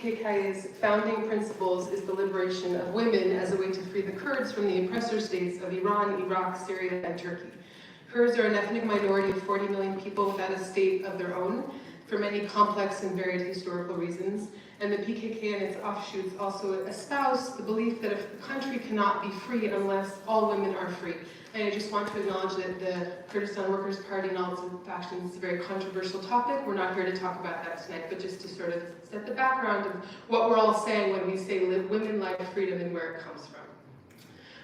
PKK's founding principles is the liberation of women as a way to free the Kurds from the oppressor states of Iran, Iraq, Syria, and Turkey. Kurds are an ethnic minority of 40 million people without a state of their own, for many complex and varied historical reasons. And the PKK and its offshoots also espouse the belief that if the country cannot be free unless all women are free. And I just want to acknowledge that the Kurdistan Workers' Party and all its factions is a very controversial topic. We're not here to talk about that tonight, but just to sort of set the background of what we're all saying when we say women, life, freedom, and where it comes from.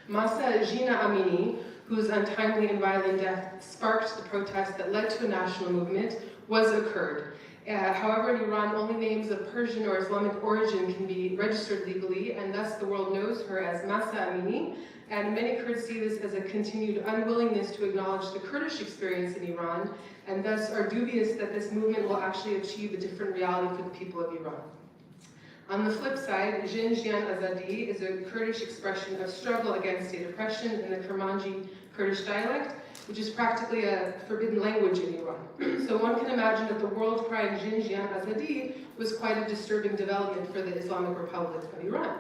Mahsa Jina Amini, whose untimely and violent death sparked the protest that led to a national movement, was a Kurd. However, in Iran, only names of Persian or Islamic origin can be registered legally, and thus the world knows her as Mahsa Amini. And many Kurds see this as a continued unwillingness to acknowledge the Kurdish experience in Iran, and thus are dubious that this movement will actually achieve a different reality for the people of Iran. On the flip side, Jin Jian Azadi is a Kurdish expression of struggle against state oppression in the Kermanji Kurdish dialect, which is practically a forbidden language in Iran. So one can imagine that the world crying Jin Jian Azadi was quite a disturbing development for the Islamic Republic of Iran.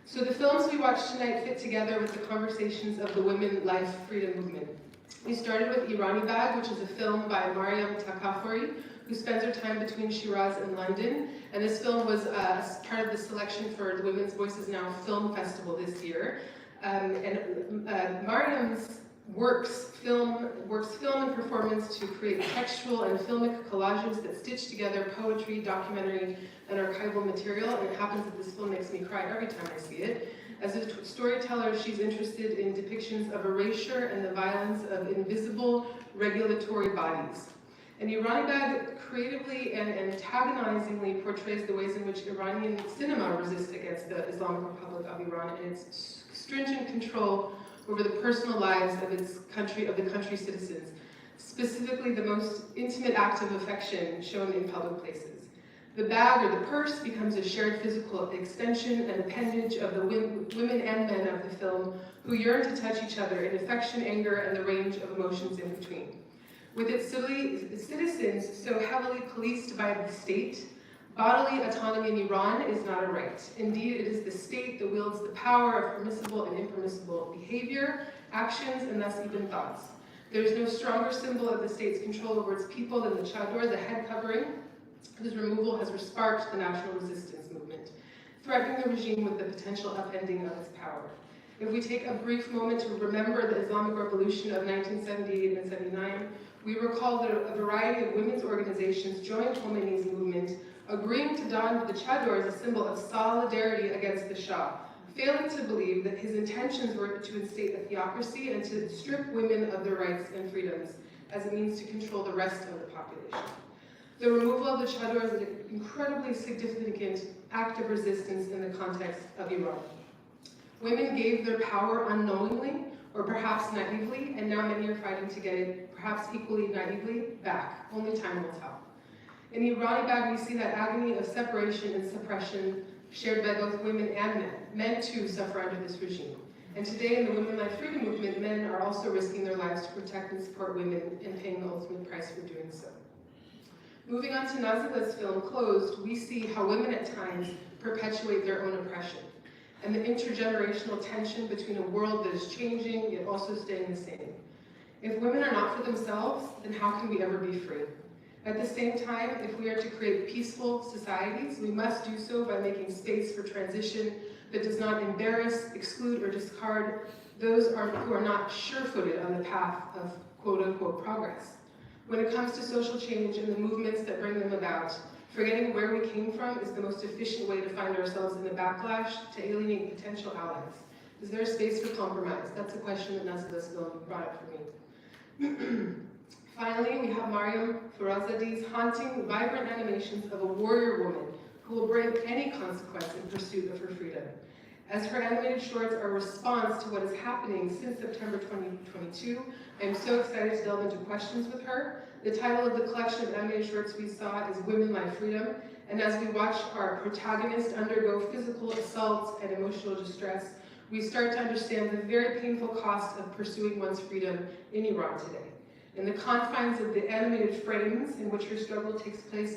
So the films we watched tonight fit together with the conversations of the women, life, freedom movement. We started with Irani Bag, which is a film by Mariam Takafori, who spends her time between Shiraz and London. And this film was part of the selection for the Women's Voices Now Film Festival this year. Mariam's works film and performance to create textual and filmic collages that stitch together poetry, documentary, and archival material, and it happens that this film makes me cry every time I see it. As a storyteller, she's interested in depictions of erasure and the violence of invisible regulatory bodies. And Irani Bag creatively and antagonizingly portrays the ways in which Iranian cinema resists against the Islamic Republic of Iran and its stringent control over the personal lives of the country's citizens, specifically the most intimate act of affection shown in public places. The bag or the purse becomes a shared physical extension and appendage of the women and men of the film who yearn to touch each other in affection, anger, and the range of emotions in between. With its citizens so heavily policed by the state, bodily autonomy in Iran is not a right. Indeed, it is the state that wields the power of permissible and impermissible behavior, actions, and thus even thoughts. There is no stronger symbol of the state's control over its people than the chador, the head covering, whose removal has sparked the national resistance movement, threatening the regime with the potential upending of its power. If we take a brief moment to remember the Islamic Revolution of 1978 and 79, we recall that a variety of women's organizations joined Khomeini's movement, agreeing to don the chador as a symbol of solidarity against the Shah, failing to believe that his intentions were to instate a theocracy and to strip women of their rights and freedoms as a means to control the rest of the population. The removal of the chador is an incredibly significant act of resistance in the context of Iran. Women gave their power unknowingly, or perhaps naively, and now many are fighting to get it, perhaps equally naively, back. Only time will tell. In the Irani Bag, we see that agony of separation and suppression shared by both women and men. Men, too, suffer under this regime. And today, in the Women Life Freedom movement, men are also risking their lives to protect and support women and paying the ultimate price for doing so. Moving on to Nazila's film, Closed, we see how women at times perpetuate their own oppression, and the intergenerational tension between a world that is changing, yet also staying the same. If women are not for themselves, then how can we ever be free? At the same time, if we are to create peaceful societies, we must do so by making space for transition that does not embarrass, exclude, or discard those who are not sure-footed on the path of quote-unquote progress. When it comes to social change and the movements that bring them about, forgetting where we came from is the most efficient way to find ourselves in the backlash to alienate potential allies. Is there a space for compromise? That's a question that Nazila's film brought up for me. Finally, we have Mariam Farazadi's haunting, vibrant animations of a warrior woman who will brave any consequence in pursuit of her freedom. As her animated shorts are a response to what is happening since September 2022, I am so excited to delve into questions with her. The title of the collection of animated shorts we saw is Women Life Freedom, and as we watch our protagonist undergo physical assaults and emotional distress, we start to understand the very painful cost of pursuing one's freedom in Iran today. In the confines of the animated frames in which her struggle takes place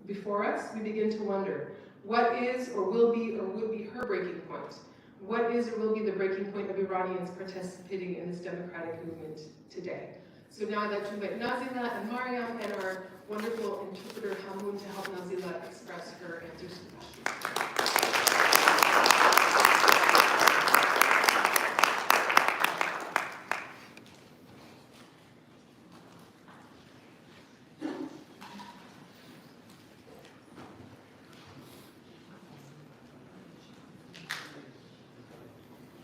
before us, we begin to wonder, What is or will be or would be her breaking point? What is or will be the breaking point of Iranians participating in this democratic movement today? So now I'd like to invite Nazila and Mariam and our wonderful interpreter Hamoun to help Nazila express her answers to the questions.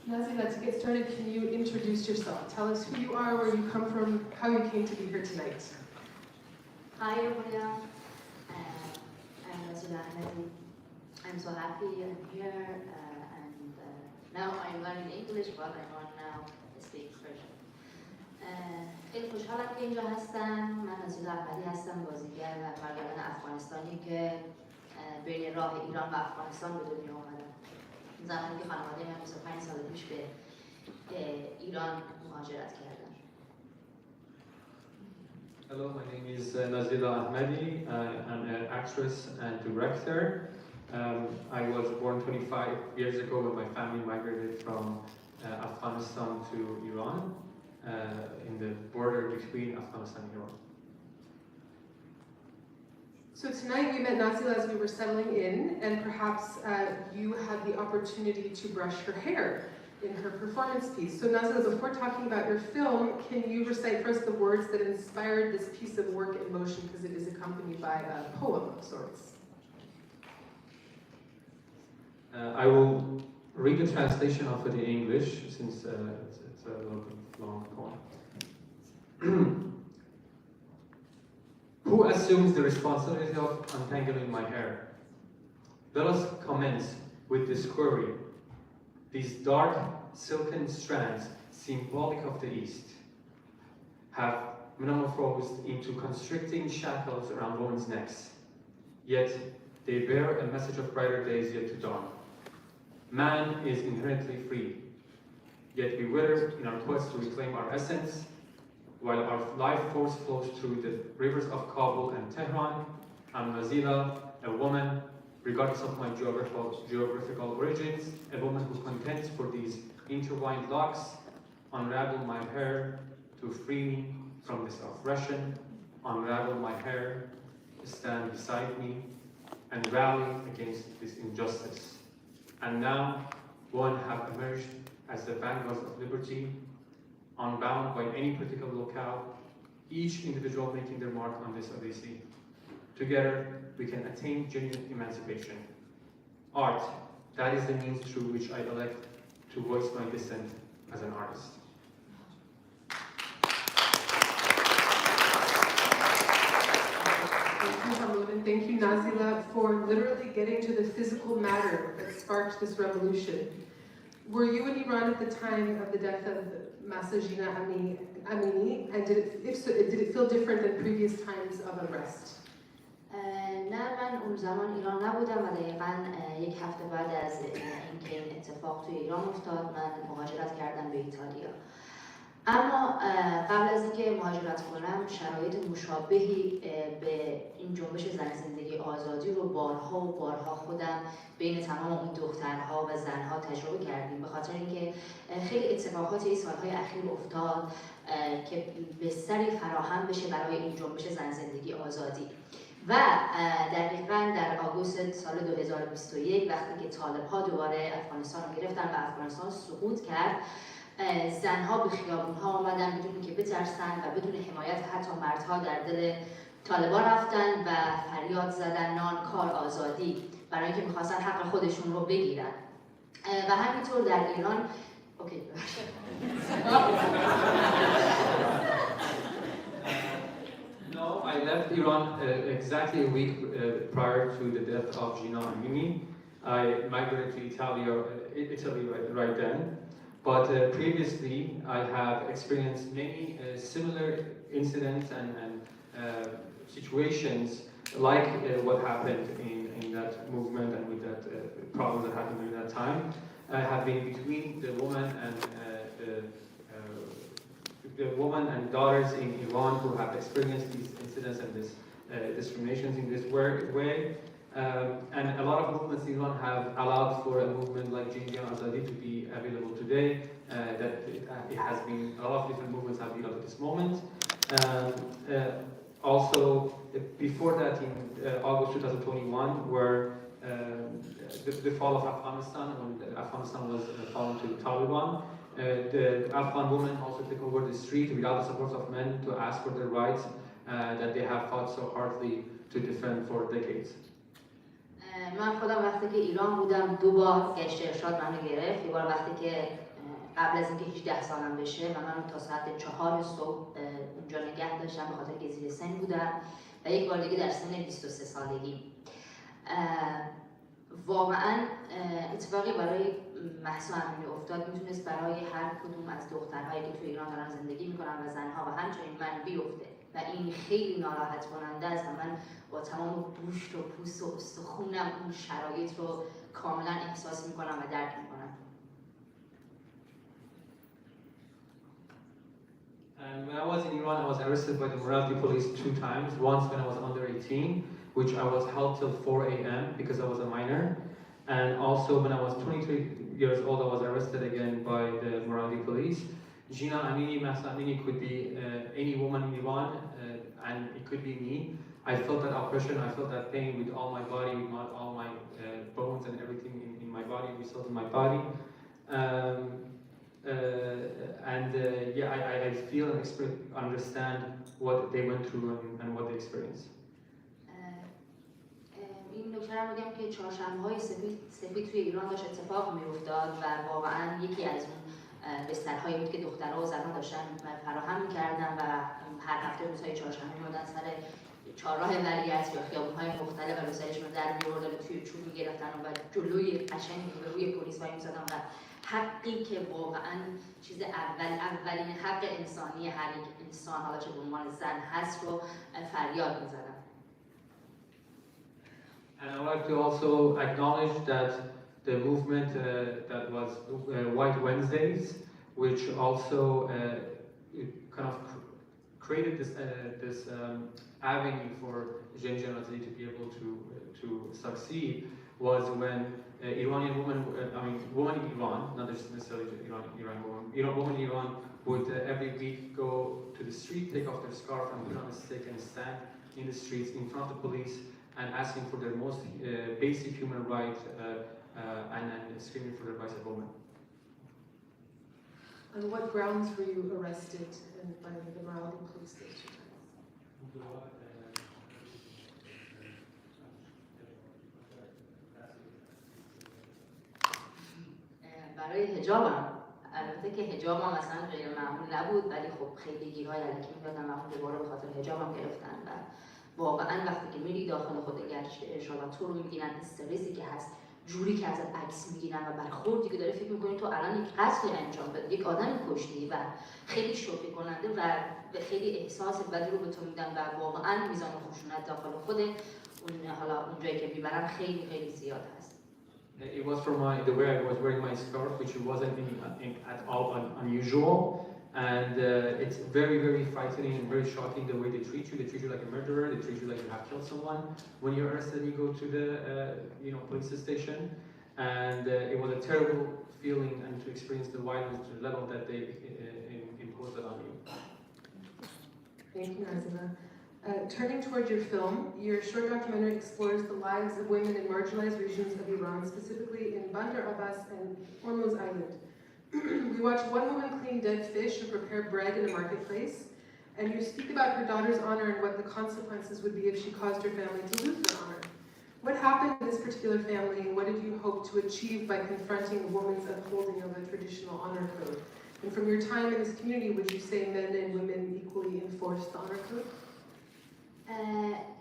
Nazila, to get started, can you introduce yourself? Tell us who you are, where you come from, how you came to be here tonight. Hi everyone, I'm Nazila Ahmadi. I'm so happy I'm here and now I'm learning English but I want now to speak Persian. خیلی خوشحالم که اینجا هستم. من نازیلا احمدی هستم، بازیگر و کارگردان افغانستانی که بین راه ایران و افغانستان به دنیا آمدم. زمانی که خانواده من 25 سال پیش به ایران مهاجرت کردن. Hello, my name is Nazila Ahmadi. I'm an actress and director. I was born 25 years ago when my family migrated from Afghanistan to Iran, in the border between Afghanistan and Iran. So tonight we met Nazila as we were settling in, and perhaps you had the opportunity to brush her hair in her performance piece. So Nazila, before talking about your film, can you recite first the words that inspired this piece of work in motion, because it is accompanied by a poem of sorts? I will read the translation of it in English, since it's a little bit long poem. Who assumes the responsibility of untangling my hair? Let us commence with this query. These dark, silken strands, symbolic of the East, have metamorphosed into constricting shackles around women's necks. Yet, they bear a message of brighter days yet to dawn. Man is inherently free, yet we wither in our quest to reclaim our essence, while our life force flows through the rivers of Kabul and Tehran. I'm Nazila, a woman, regardless of my geographical origins, a woman who contends for these intertwined locks, unravel my hair to free me from this oppression, unravel my hair to stand beside me, and rally against this injustice. And now, one have emerged as the vanguards of liberty, unbound by any particular locale, each individual making their mark on this odyssey. Together, we can attain genuine emancipation. Art, that is the means through which I elect to voice my dissent as an artist. Thank you, Hamoun, and thank you, Nazila, for literally getting to the physical matter that sparked this revolution. Were you in Iran at the time of the death of Masa Jina Amini, and did it feel different than previous times of unrest? نه من اون زمان ایران نبودم و دقیقاً یک هفته بعد از اینکه این اتفاق توی ایران افتاد من مهاجرت کردم به ایتالیا. اما قبل از اینکه مهاجرت کنم شرایط مشابهی به این جنبش زن زندگی آزادی رو بارها و بارها خودم بین تمام اون دخترها و زنها تجربه کردیم، به خاطر اینکه خیلی اتفاقات این سالهای اخیر افتاد که بستری فراهم بشه برای این جنبش زن زندگی آزادی. و دقیقاً در آگوست سال 2021 وقتی که طالب‌ها دوباره افغانستان رو گرفتن و افغانستان سقوط کرد، زنها به خیابون‌ها آمدن بدون که بترسن و بدون حمایت حتی مردها در دل طالبان رفتن و فریاد زدن نان کار آزادی، برای اینکه می‌خواستن حق خودشون رو بگیرن. و همینطور در ایران اوکی No, I left Iran exactly a week prior to the death of Jina Amini. I migrated to Italy right then. But previously, I have experienced many similar incidents and situations like what happened in that movement and with that problem that happened during that time. I have been between the women and daughters in Iran who have experienced these incidents and this discriminations in this way. And a lot of movements in Iran have allowed for a movement like Jinjian Azadi to be available today. That it has been, a lot of different movements have developed at this moment. Also, before that, in August 2021, where the fall of Afghanistan, when Afghanistan was fallen to the Taliban, the Afghan women also took over the street without the support of men to ask for their rights that they have fought so hardly to defend for decades. من خودم وقتی که ایران بودم 2 بار گشت ارشاد منو گرفت. یه بار وقتی که قبل از اینکه 18 سالم بشه و من تا ساعت 4 صبح اونجا نگه داشتم به خاطر که زیر سن بودم و یک بار دیگه در سن 23 سالگی. واقعا اتفاقی برای مهسا امینی افتاد میتونست برای هر کدوم از دخترهایی که تو ایران دارن زندگی میکنن و زنها و همچنین من بیفته و این خیلی ناراحت کننده است و من با تمام گوشت و پوست و استخونم اون شرایط رو کاملا احساس میکنم و درک میکنم. And when I was in Iran, I was arrested by the morality police 2 times. Once when I was under 18, which I was held till 4 a.m. because I was a minor. And also when I was 23 years old, I was arrested again by the morality police. Jina Amini, Mahsa Amini could be any woman in Iran, and it could be me. I felt that oppression, I felt that pain with all my body, with all my bones and everything in my body, results in my body. Yeah, I feel and understand what they went through and what they experienced. این نکته رو بگم که چهارشنبه‌های سفید توی ایران داشت اتفاق می‌افتاد و واقعاً یکی از اون بسترهایی بود که دخترها و زنها داشتن فراهم می‌کردن و هر هفته روزهای چهارشنبه می‌آمدن سر چهارراه ولیعصر یا خیابون‌های مختلف و روزایشون رو در می‌آوردن و توی چوب می‌گرفتن و جلوی قشنگ روی پلیس وای می‌ایستادن و حقی که واقعاً چیز اولین حق انسانی هر یک انسان حالا چه به عنوان زن هست رو فریاد می‌زدن. And I would like to also acknowledge that the movement that was White Wednesdays, which also kind of created this avenue for Jinjian Azadi to be able to succeed, was when Iranian women, women in Iran, not necessarily Iran women in Iran would every week go to the street, take off their scarf and put on a stick and stand in the streets in front of the police and asking for their most basic human right and screaming for their rights as women. On what grounds were you arrested by the morality police those 2 times? برای حجابم، البته که حجابم اصلا غیر معمول نبود ولی خب خیلی گیرهای الکی میدادن و اون دوباره به خاطر حجابم گرفتن و واقعا وقتی که میری داخل خود گشت ارشاد و تو رو میگیرن استرسی که هست جوری که ازت عکس میگیرن و برخوردی که داره فکر میکنی تو الان یک قتل انجام بدی یک آدم کشتی و خیلی شوکه کننده و به خیلی احساس بدی رو به تو میدن و واقعا میزان خشونت داخل خود اون حالا اونجایی که میبرن خیلی خیلی زیاد هست. It was from the way I was wearing my scarf, which wasn't at all unusual. And it's very, very frightening and very shocking the way they treat you. They treat you like a murderer. They treat you like you have killed someone. When you're arrested, you go to the police station, and it was a terrible feeling and to experience the violence to the level that they imposed it on you. Thank you, Nazima. Turning towards your film, your short documentary explores the lives of women in marginalized regions of Iran, specifically in Bandar Abbas and Hormuz Island. We watch one woman clean dead fish and prepare bread in a marketplace, and you speak about her daughter's honor and what the consequences would be if she caused her family to lose their honor. What happened in this particular family, and what did you hope to achieve by confronting a woman's upholding of a traditional honor code? And from your time in this community, would you say men and women equally enforce the honor code?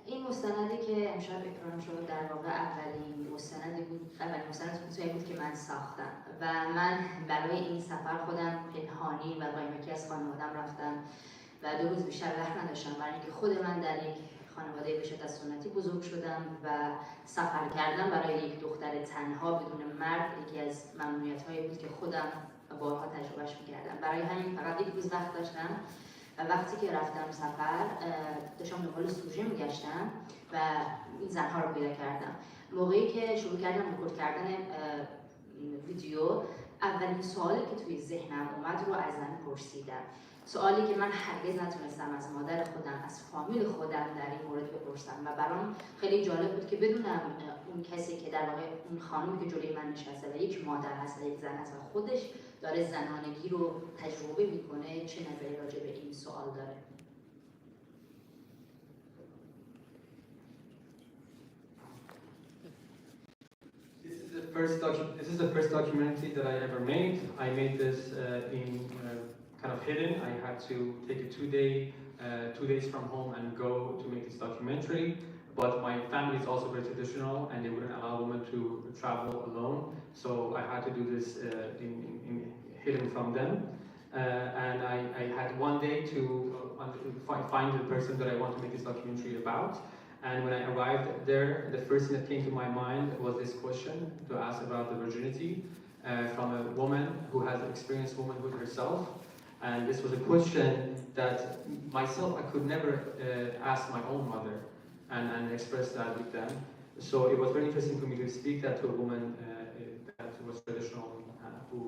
این مستندی که امشب اکران شد در واقع اولین مستندی بود که من ساختم و من برای این سفر خودم پنهانی و با یکی از خانواده‌ام رفتم و 2 روز بیشتر وقت نداشتم برای اینکه خود من در یک خانواده به شدت سنتی بزرگ شدم و سفر کردم برای یک دختر تنها بدون مرد یکی از ممنوعیت‌هایی بود که خودم بارها تجربهش می‌کردم. برای همین فقط 1 روز وقت داشتم و وقتی که رفتم سفر داشتم دنبال سوژه میگشتم و و این زنها رو پیدا کردم. موقعی که شروع کردم رکورد کردن ویدیو، اولین سوالی که توی ذهنم اومد رو از زن پرسیدم. سوالی که من هرگز نتونستم از مادر خودم، از فامیل خودم در این مورد بپرسم و برام خیلی جالب بود که بدونم اون کسی که در واقع اون خانومی که جلوی من نشسته و یک مادر هست و یک زن هست و خودش داره زنانگی رو تجربه میکنه چه نظری راجع به این سوال داره. This is the first documentary that I ever made. I made this kind of hidden. I had to take a 2 days from home and go to make this documentary. But my family is also very traditional, and they wouldn't allow women to travel alone. So I had to do this hidden from them. And I had 1 day to find the person that I want to make this documentary about. And when I arrived there, the first thing that came to my mind was this question to ask about the virginity from a woman who has experienced womanhood herself. And this was a question that myself I could never ask my own mother and express that with them. So it was very interesting for me to speak that to a woman that was traditional, who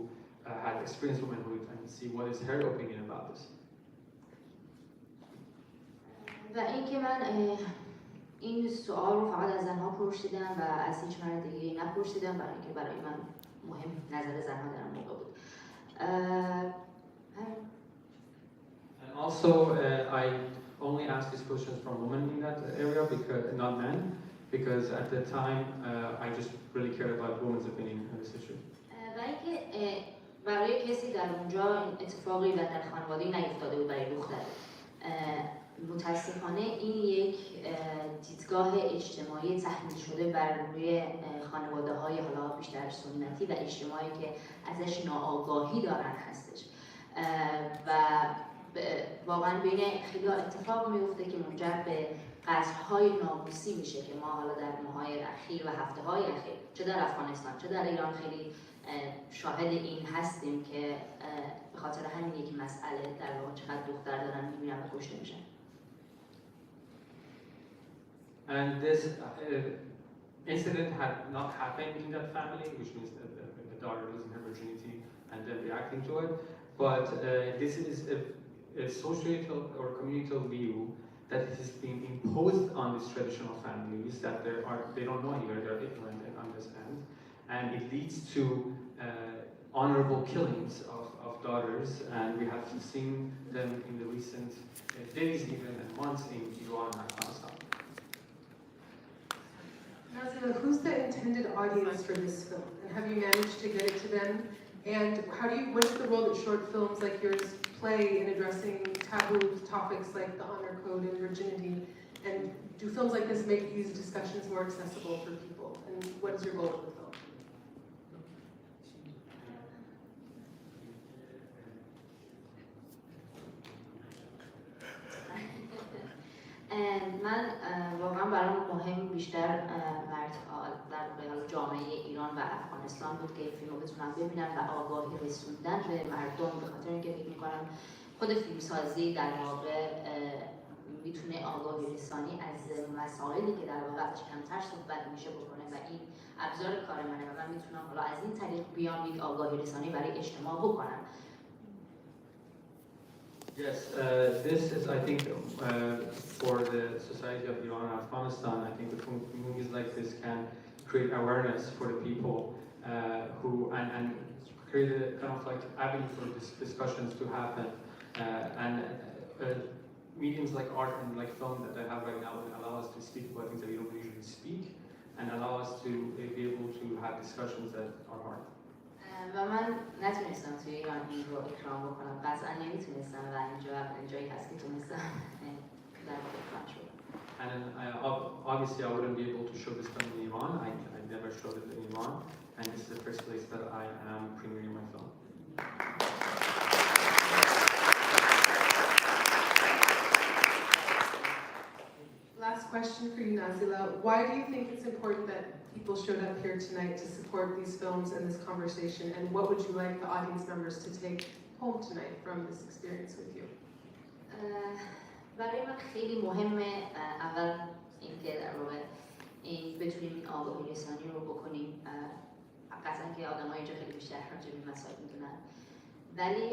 had experienced womanhood, and see what is her opinion about this. و اینکه من این سوال رو فقط از زنها پرسیدم و از هیچ مرد دیگه نپرسیدم، برای اینکه برای من مهم نظر زنها در اون موقع بود. And also, I only asked these questions from women in that area, because not men, because at the time I just really cared about women's opinion on this issue. و اینکه برای کسی در اونجا اتفاقی و در خانواده‌ای نیفتاده بود برای دختر. متاسفانه این یک دیدگاه اجتماعی تحمیل شده بر روی خانواده‌های حالا بیشتر سنتی و اجتماعی که ازش ناآگاهی دارن هستش و واقعا بین خیلی اتفاق میفته که منجر به قتل‌های ناموسی میشه که ما حالا در ماه‌های اخیر و هفته‌های اخیر چه در افغانستان چه در ایران خیلی شاهد این هستیم که به خاطر همین یک مسئله در واقع چقدر دختر دارن میمیرن و کشته میشن. And this incident had not happened in that family, which means that the daughter losing her virginity and then reacting to it. But this is a social or communal view that has been imposed on these traditional families, that they don't know any better, they're ignorant and understand, and it leads to honorable killings of daughters, and we have seen them in the recent days, even and months in Iran and Afghanistan. Nazila, who's the intended audience for this film, and have you managed to get it to them? And what's the role that short films like yours play in addressing taboo topics like the honor code and virginity? And do films like this make these discussions more accessible for people? And what is your goal with the film? من واقعا برام مهم بیشتر مردها در جامعه ایران و افغانستان بود که فیلم رو بتونن ببینن و آگاهی رسوندن به مردم، به خاطر اینکه فکر میکنم خود فیلمسازی در واقع میتونه آگاهی رسانی از مسائلی که در واقع ازش کمتر صحبت میشه بکنه و این ابزار کار منه و من میتونم حالا از این طریق بیام یک آگاهی رسانی برای اجتماع بکنم. Yes, this is, I think, for the society of Iran and Afghanistan, I think the movies like this can create awareness for the people and create a kind of like avenue for discussions to happen. And mediums like art and like film that I have right now allow us to speak about things that we don't usually speak, and allow us to be able to have discussions that are hard. و من نتونستم توی ایران این رو اکرام بکنم، قطعا نمیتونستم و اینجایی هست که تونستم در واقع اکرام شد. And obviously I wouldn't be able to show this film in Iran. I never showed it in Iran, and this is the first place that I am premiering my film. Last question for you, Nazila. Why do you think it's important that people showed up here tonight to support these films and this conversation? And what would you like the audience members to take home tonight from this experience with you? برای من خیلی مهمه اول اینکه در واقع این بتونیم این آگاهی رسانی رو بکنیم. قطعا که آدم‌ها اینجا خیلی بیشتر راجع به این مسائل میدونن، ولی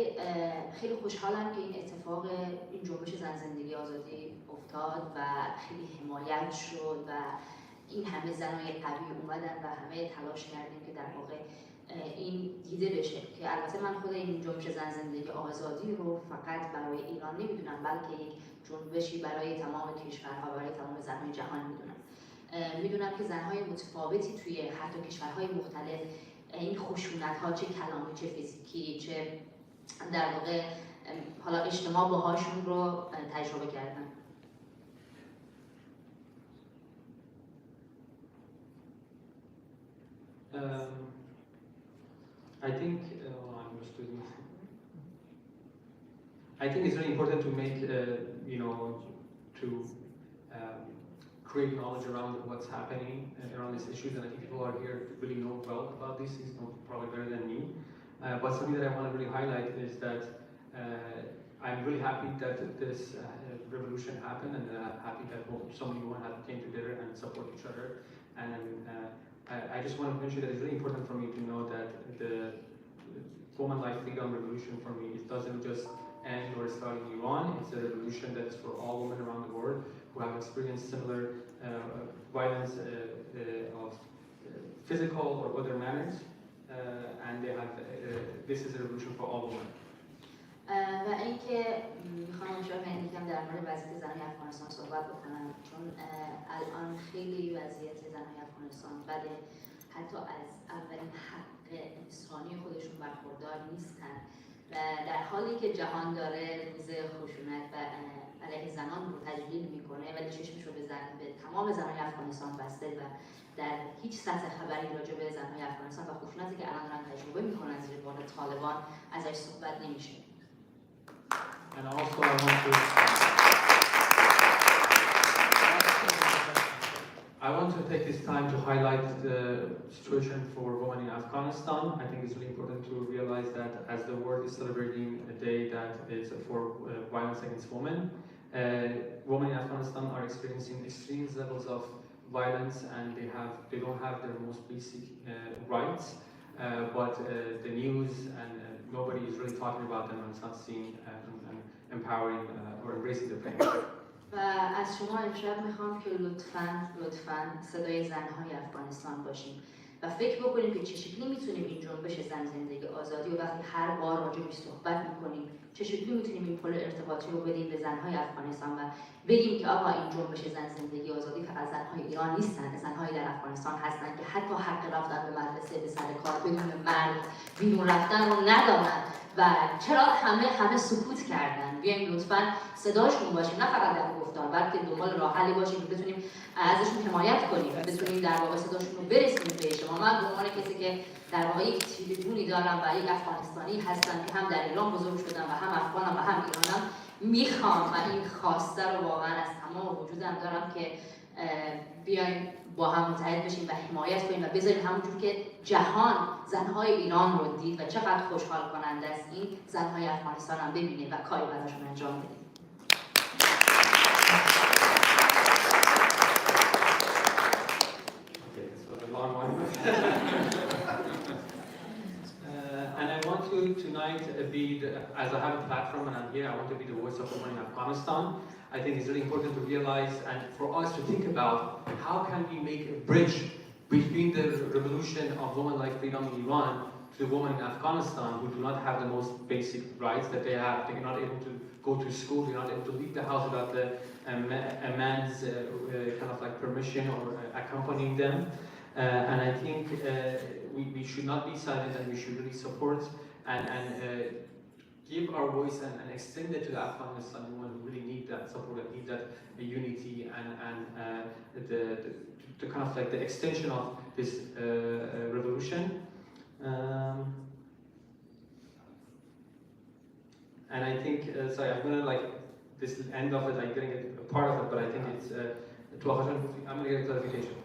خیلی خوشحالم که این اتفاق، این جنبش زن زندگی آزادی افتاد و خیلی حمایت شد و این همه زنای قوی اومدن و همه تلاش کردیم که در واقع این دیده بشه. که البته من خود این جنبش زن زندگی آزادی رو فقط برای ایران نمیدونم، بلکه یک جنبشی برای تمام کشورها، برای تمام زنهای جهان میدونم. میدونم که زنهای متفاوتی توی حتی کشورهای مختلف این خشونت‌ها، چه کلامی چه فیزیکی چه در واقع حالا اجتماع باهاشون رو تجربه کردن. I think it's really important to make, to create knowledge around what's happening around these issues, and I think people are here to really know well about these things, probably better than me. But something that I want to really highlight is that I'm really happy that this revolution happened, and happy that so many women have came together and support each other. And I just want to mention that it's really important for me to know that the woman life freedom revolution for me, it doesn't just end or start in Iran. It's a revolution that's for all women around the world who have experienced similar violence of physical or other manners, and they have this is a revolution for all women. و اینکه میخوام شاید یکم در مورد وضعیت زنهای افغانستان صحبت بکنم، چون الان خیلی وضعیت زنهای افغانستان بده، حتی از اولین حق انسانی خودشون برخوردار نیستن و در حالی که جهان داره روز خشونت و علیه زنان رو تجلیل میکنه، ولی چشمش رو به تمام زنهای افغانستان بسته و در هیچ سطح خبری راجع به زنهای افغانستان و خشونتی که الان دارن تجربه میکنن زیر بار طالبان ازش صحبت نمیشه. And also I want to take this time to highlight the situation for women in Afghanistan. I think it's really important to realize that as the world is celebrating a day that is for violence against women, women in Afghanistan are experiencing extreme levels of violence, and they don't have their most basic rights. But the news and nobody is really talking about them, and it's not seen and empowering or embracing the pain. و از شما امشب میخوام که لطفاً صدای زنهای افغانستان باشیم و فکر بکنیم که چه شکلی میتونیم این جنبش زن زندگی آزادی و وقتی هر بار راجعش صحبت میکنیم چه شکلی میتونیم این پل ارتباطی رو بدیم به زنهای افغانستان و بگیم که آقا این جنبش زن زندگی آزادی فقط زنهای ایران نیستن، زنهای در افغانستان هستن که حتی حق رفتن به مدرسه، به سر کار بدون مرگ بیرون رفتن رو ندارن و چرا همه سکوت کردن. بیایم لطفاً صداشون باشیم، نه فقط در گفتار، بلکه دنبال راه حلی باشیم که بتونیم ازشون حمایت کنیم و بتونیم در واقع صداشون رو برسونیم به شما. من به عنوان کسی که در واقع یک تریبونی دارم و یک افغانستانی هستم که هم در ایران بزرگ شدم و هم افغانم و هم ایرانم، میخوام و این خواسته رو واقعا از تمام وجودم دارم که بیایم با هم متحد بشیم و حمایت کنیم و بذاریم همونجور که جهان زنهای ایران رو دید و چقدر خوشحال کننده است این زنهای افغانستان هم ببینه و کاری براشون انجام بدیم. And I want to tonight be, as I have a platform and I'm here, I want to be the voice of women in Afghanistan. I think it's really important to realize and for us to think about how can we make a bridge between the revolution of women like freedom in Iran to the women in Afghanistan who do not have the most basic rights that they have. They're not able to go to school, they're not able to leave the house without a man's kind of like permission or accompanying them. And I think we should not be silent, and we should really support and give our voice and extend it to the Afghanistan women who really need that support, that need that unity and the kind of like the extension of this revolution. And I think, sorry, I'm gonna like this end of it, I'm gonna get a part of it, but I think it's I'm gonna get a clarification.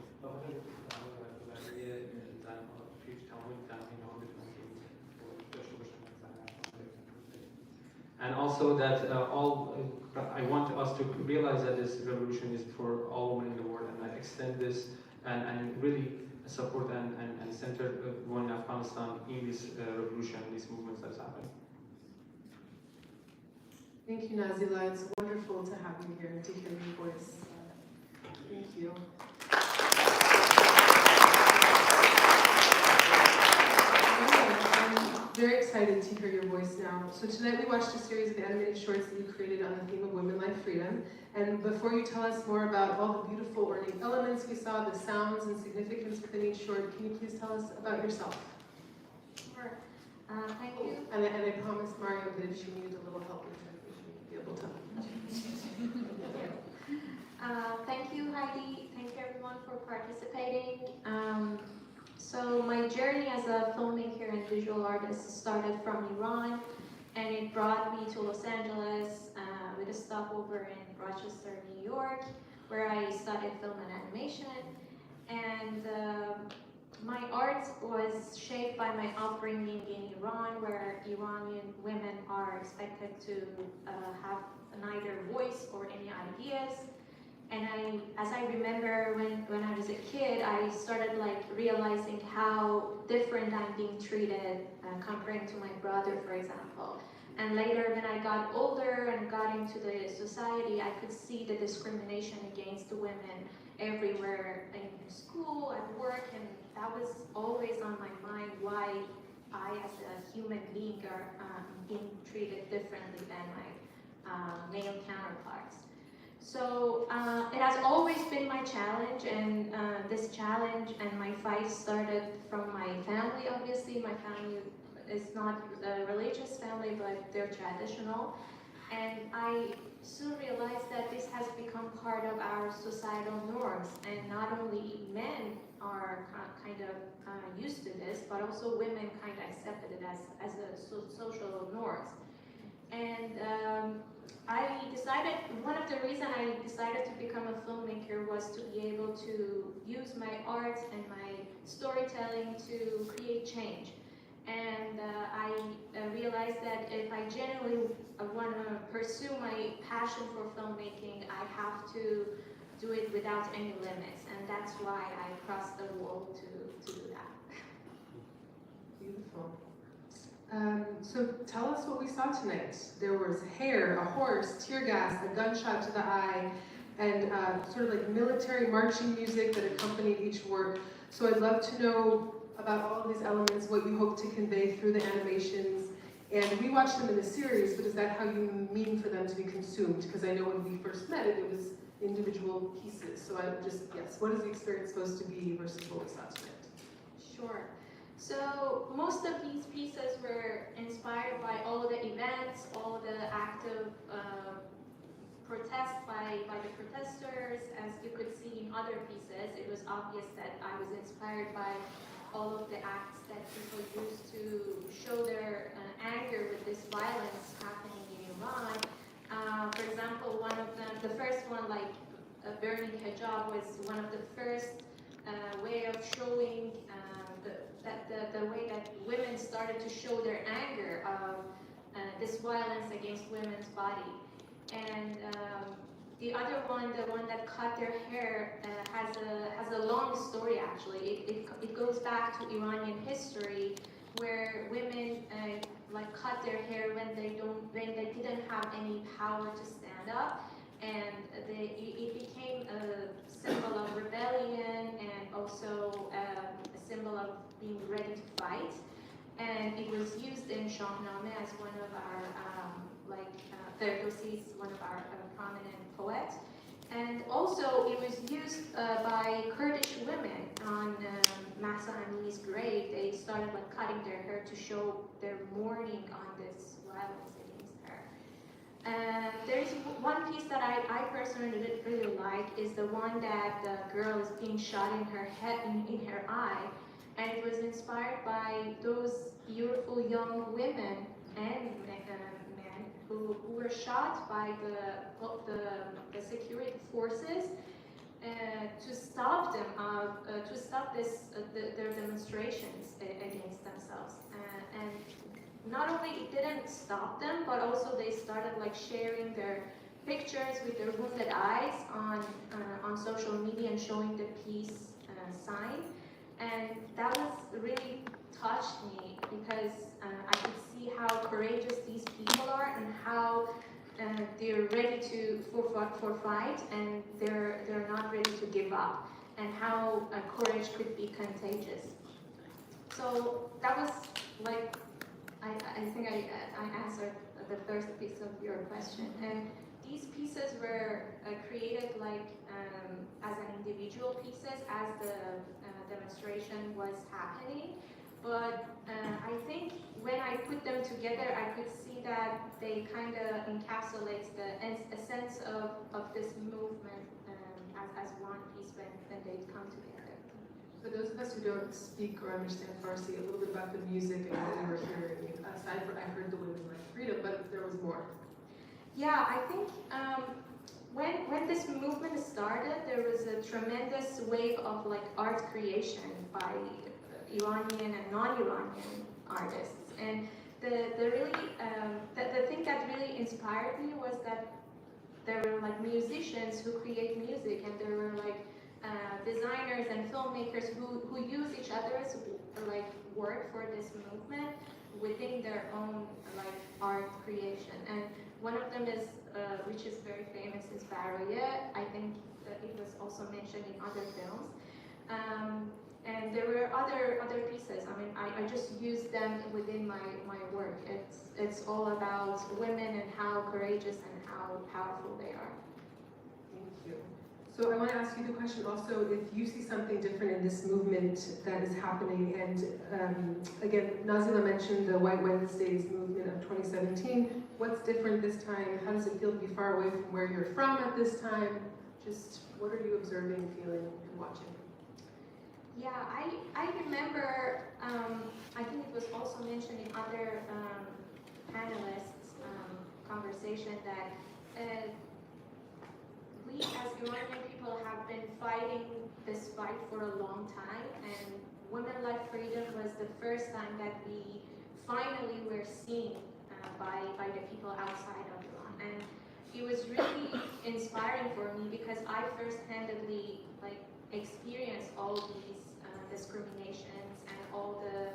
And also also that I want us to realize that this revolution is for all women in the world, and I extend this and really support and center women in Afghanistan in this revolution, these movements that's happening. Thank you, Nazila. It's wonderful to have you here and to hear your voice. Thank you. I'm very excited to hear your voice now. So tonight we watched a series of animated shorts that you created on the theme of women like freedom. And before you tell us more about all the beautiful ornate elements we saw, the sounds and significance within each short, can you please tell us about yourself? Sure. Thank you. And I promised Mario that if she needed a little help with translation, we'd be able to. Thank you, Heidi. Thank you, everyone, for participating. So my journey as a filmmaker and visual artist started from Iran, and it brought me to Los Angeles with a stopover in Rochester, New York, where I studied film and animation. And my art was shaped by my upbringing in Iran, where Iranian women are expected to have neither voice or any ideas. And as I remember when I was a kid, I started realizing how different I'm being treated comparing to my brother, for example. And later, when I got older and got into the society, I could see the discrimination against the women everywhere, in school, at work, and that was always on my mind, why I, as a human being, are being treated differently than my male counterparts. So it has always been my challenge, and this challenge and my fight started from my family, obviously. My family is not a religious family, but they're traditional. And I soon realized that this has become part of our societal norms, and not only men are kind of used to this, but also women kind of accepted it as a social norms. And I decided, one of the reasons I decided to become a filmmaker was to be able to use my art and my storytelling to create change. And I realized that if I genuinely want to pursue my passion for filmmaking, I have to do it without any limits. And that's why I crossed the wall to do that. Beautiful. So tell us what we saw tonight. There was hair, a horse, tear gas, a gunshot to the eye, and sort of like military marching music that accompanied each work. So I'd love to know about all of these elements, what you hope to convey through the animations. And we watched them in the series, but is that how you mean for them to be consumed? Because I know when we first met it was individual pieces. So what is the experience supposed to be versus what we saw tonight? Sure. So most of these pieces were inspired by all the events, all the active protests by the protesters. As you could see in other pieces, it was obvious that I was inspired by all of the acts that people used to show their anger with this violence happening in Iran. For example, one of them, the first one, burning hijab, was one of the first way of showing the way that women started to show their anger of this violence against women's body. And the other one, the one that cut their hair, has a long story actually. It goes back to Iranian history, where women cut their hair when they didn't have any power to stand up, and it became a symbol of rebellion and also a symbol of being ready to fight. And it was used in Shahnameh as one of our Ferdowsi is one of our prominent poets. And also it was used by Kurdish women on Mahsa Amini's grave. They started cutting their hair to show their mourning on this violence against her. There's one piece that I personally really like, is the one that the girl is being shot in her head, in her eye. And it was inspired by those beautiful young women and men who were shot by the security forces to stop them, to stop their demonstrations against themselves. And not only it didn't stop them, but also they started like sharing their pictures with their wounded eyes on social media and showing the peace sign. And that was really touched me because I could see how courageous these people are and how they're ready for fight, and they're not ready to give up, and how courage could be contagious. So that was like, I think I answered the first piece of your question. And these pieces were created like as an individual pieces as the demonstration was happening. But I think when I put them together, I could see that they kind of encapsulates a sense of this movement as one piece when they come together. For those of us who don't speak or understand Farsi, a little bit about the music and what we were hearing. Aside from, I heard the women like freedom, but there was more. Yeah, I think when this movement started, there was a tremendous wave of like art creation by Iranian and non-Iranian artists, and the thing that really inspired me was that there were like musicians who create music, and there were like designers and filmmakers who use each other's like work for this movement within their own like art creation. And one of them is which is very famous is Baroye. I think that it was also mentioned in other films. And there were other pieces. I mean, I just used them within my work. It's all about women and how courageous and how powerful they are. Thank you. So I want to ask you the question also, if you see something different in this movement that is happening, and again, Nazila mentioned the White Wednesdays movement of 2017. What's different this time? How does it feel to be far away from where you're from at this time? Just what are you observing, feeling, and watching? Yeah, I remember, I think it was also mentioned in other panelists' conversation that we as Iranian people have been fighting this fight for a long time, and women-led freedom was the first time that we finally were seen by the people outside of Iran. And it was really inspiring for me because I first-handedly like experienced all these discriminations and all the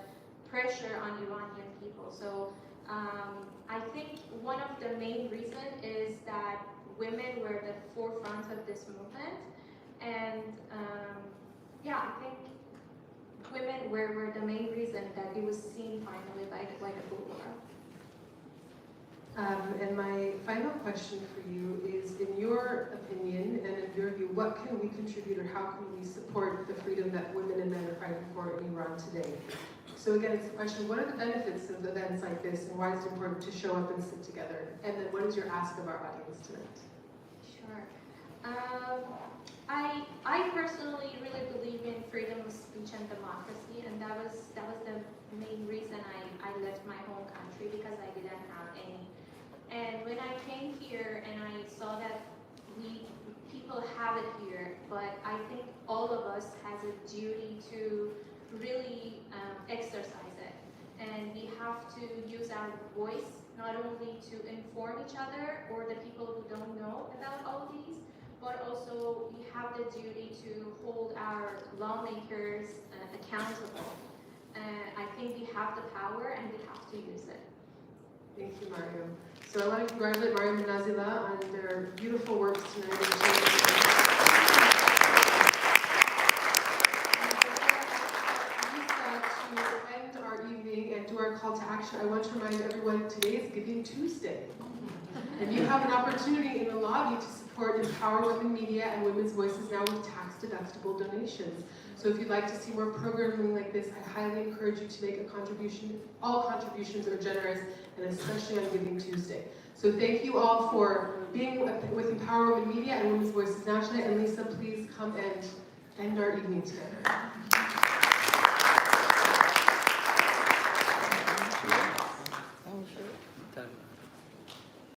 pressure on Iranian people. So I think one of the main reasons is that women were the forefront of this movement, and yeah, I think women were the main reason that it was seen finally by the whole world. And my final question for you is, in your opinion and in your view, what can we contribute or how can we support the freedom that women and men are fighting for in Iran today? So again, it's a question, what are the benefits of events like this and why is it important to show up and sit together? And then what is your ask of our audience tonight? Sure. I personally really believe in freedom of speech and democracy, and that was the main reason I left my home country, because I didn't have any. And when I came here and I saw that people have it here, but I think all of us has a duty to really exercise it. And we have to use our voice, not only to inform each other or the people who don't know about all these, but also we have the duty to hold our lawmakers accountable. I think we have the power and we have to use it. Thank you, Mariam. So I want to congratulate Mariam and Nazila on their beautiful works tonight. To end our evening and do our call to action, I want to remind everyone today is Giving Tuesday. And you have an opportunity in the lobby to support Empower Women Media and Women's Voices now with tax-deductible donations. So if you'd like to see more programming like this, I highly encourage you to make a contribution. All contributions are generous, and especially on Giving Tuesday. So thank you all for being with Empower Women Media and Women's Voices now tonight. And Lisa, please come and end our evening together.